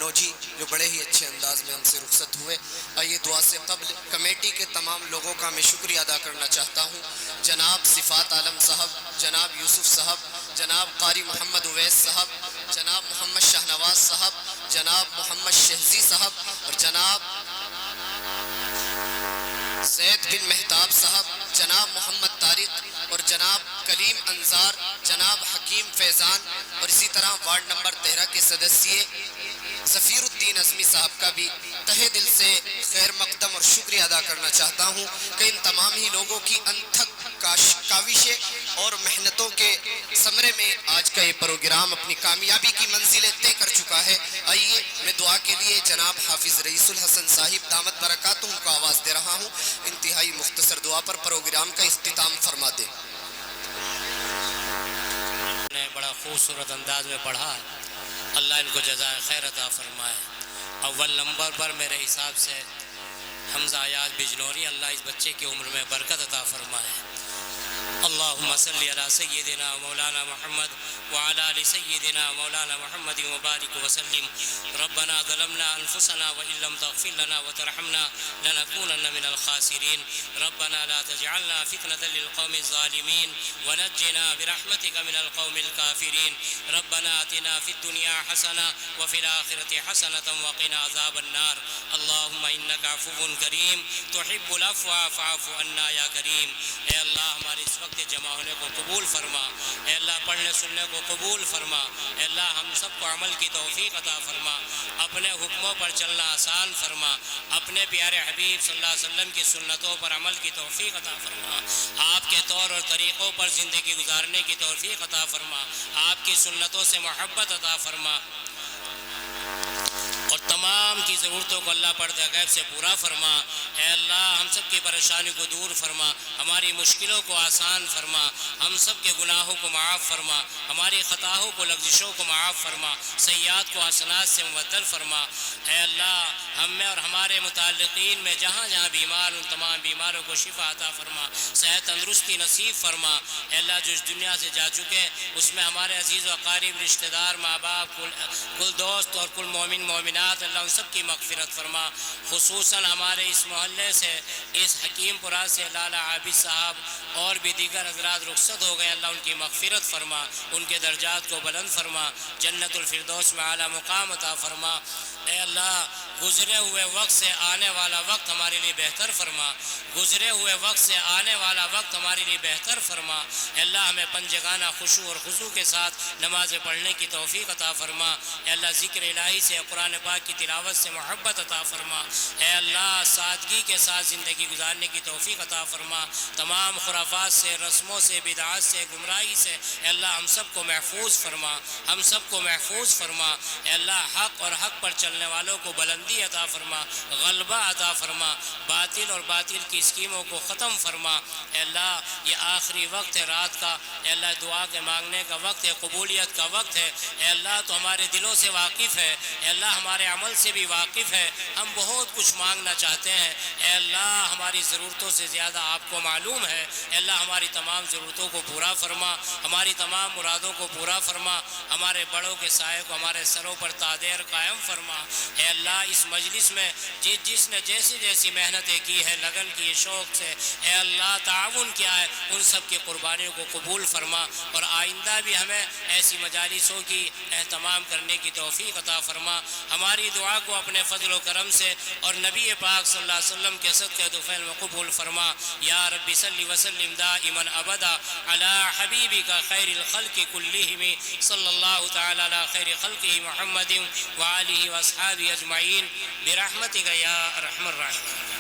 منوجی جو بڑے ہی اچھے انداز میں ہم سے رخصت ہوئے. آئیے دعا سے قبل کمیٹی کے تمام لوگوں کا میں شکریہ ادا کرنا چاہتا ہوں. جناب صفات عالم صاحب، جناب یوسف صاحب، جناب قاری محمد اویس صاحب، جناب محمد شاہ نواز صاحب، جناب محمد شہزی صاحب، اور جناب زید بن مہتاب صاحب، جناب محمد طارق، اور جناب کلیم انصار، جناب حکیم فیضان، اور اسی طرح وارڈ نمبر 13 کے سدسیے ظفیر الدین عظمی صاحب کا بھی تہہ دل سے خیر مقدم اور شکریہ ادا کرنا چاہتا ہوں کہ ان تمام ہی لوگوں کی انتھک کاوشیں اور محنتوں کے ثمرے میں آج کا یہ پروگرام اپنی کامیابی کی منزلیں طے کر چکا ہے. آئیے میں دعا کے لیے جناب حافظ رئیس الحسن صاحب دامت برکاتہم کو آواز دے رہا ہوں. انتہائی مختصر دعا پر پروگرام کا اختتام فرما دیں. نے بڑا خوبصورت انداز میں پڑھا، اللہ ان کو جزائے خیر عطا فرمائے. اول نمبر پر میرے حساب سے حمزہ ایاز بجنوری، اللہ اس بچے کی عمر میں برکت عطا فرمائے. اللہم صلی علی سیدنا مولانا محمد وعلی آل سیدنا مولانا محمد وبارک وسلم. ربنا ظلمنا انفسنا وان لم تغفر لنا وترحمنا لنكونن من الخاسرین. ربنا لا تجعلنا فتنة للقوم الظالمین ونجنا برحمتك من القوم الكافرین. ربنا آتنا في الدنيا حسنة وفي الآخرة حسنة وقنا عذاب النار. اللهم انك عفو کریم تحب العفو فاعف عنا یا کریم. اے اللہ ہمارے اس وقت جمع ہونے کو قبول فرما. اے اللہ پڑھنے سننے کو قبول فرما. اے اللہ ہم سب کو عمل کی توفیق عطا فرما. اپنے حکموں پر چلنا آسان فرما. اپنے پیارے حبیب صلی اللہ علیہ وسلم کی سنتوں پر عمل کی توفیق عطا فرما. آپ کے طور اور طریقوں پر زندگی گزارنے کی توفیق عطا فرما. آپ کی سنتوں سے محبت عطا فرما اور تمام کی ضرورتوں کو اللہ پردہ غیب سے پورا فرما. اے اللہ ہم سب کی پریشانی کو دور فرما. ہماری مشکلوں کو آسان فرما. ہم سب کے گناہوں کو معاف فرما. ہماری خطاؤں کو لغزشوں کو معاف فرما. سیئات کو حسنات سے مبدل فرما. اے اللہ ہم میں اور ہمارے متعلقین میں جہاں جہاں بیمار ان تمام بیماروں کو شفا عطا فرما. صحت تندرستی نصیب فرما. اے اللہ جو اس دنیا سے جا چکے اس میں ہمارے عزیز و اقارب رشتہ دار ماں باپ کل دوست اور کل مومن مومنات اللہ ان سب کی مغفرت فرما. خصوصاً ہمارے اس محلے سے اس حکیم پورہ سے لالا عابد صاحب اور بھی دیگر حضرات رخصت ہو گئے، اللہ ان کی مغفرت فرما. ان کے درجات کو بلند فرما. جنت الفردوس میں اعلیٰ مقام عطا فرما. اے اللہ گزرے ہوئے وقت سے آنے والا وقت ہمارے لیے بہتر فرما. گزرے ہوئے وقت سے آنے والا وقت ہمارے لیے بہتر فرما. اے اللہ ہمیں پنجگانہ خشوع اور خضوع کے ساتھ نمازیں پڑھنے کی توفیق عطا فرما. اے اللہ ذکر الہی سے قرآن پاک کی تلاوت سے محبت عطا فرما. اے اللہ سادگی کے ساتھ زندگی گزارنے کی توفیق عطا فرما. تمام خرافات سے، رسموں سے، بدعات سے، گمراہی سے اے اللہ ہم سب کو محفوظ فرما. ہم سب کو محفوظ فرما. اے اللہ حق اور حق پر چلنے والوں کو بلندی عطا فرما، غلبہ عطا فرما. باطل اور باطل کی اسکیموں کو ختم فرما. اے اللہ یہ آخری وقت ہے رات کا. اے اللہ دعا کے مانگنے کا وقت ہے، قبولیت کا وقت ہے. اے اللہ تو ہمارے دلوں سے واقف ہے. اے اللہ ہمارے عمل سے بھی واقف ہے. ہم بہت کچھ مانگنا چاہتے ہیں. اے اللہ ہماری ضرورتوں سے زیادہ آپ کو معلوم ہے. اے اللہ ہماری تمام ضرورتوں کو پورا فرما. ہماری تمام مرادوں کو پورا فرما. ہمارے بڑوں کے سائے کو ہمارے سروں پر تادیر قائم فرما. اے اللہ اس مجلس میں جس نے جیسی جیسی محنتیں کی ہے، لگن کی، شوق سے اے اللہ تعاون کیا ہے، ان سب کی قربانیوں کو قبول فرما. اور آئندہ بھی ہمیں ایسی مجالسوں کی اہتمام کرنے کی توفیق عطا فرما. ہماری دعا کو اپنے فضل و کرم سے اور نبی پاک صلی اللہ علیہ وسلم کے صدقے طفیل میں قبول فرما. یا رب صلی وسلم دائما ابدا علی حبیبک خیر الخلق کلہم صلی اللہ تعالی علی خیر خلقہ محمد وآلہ واصحابہ اجمعین برحمتک یا ارحم الراحمین.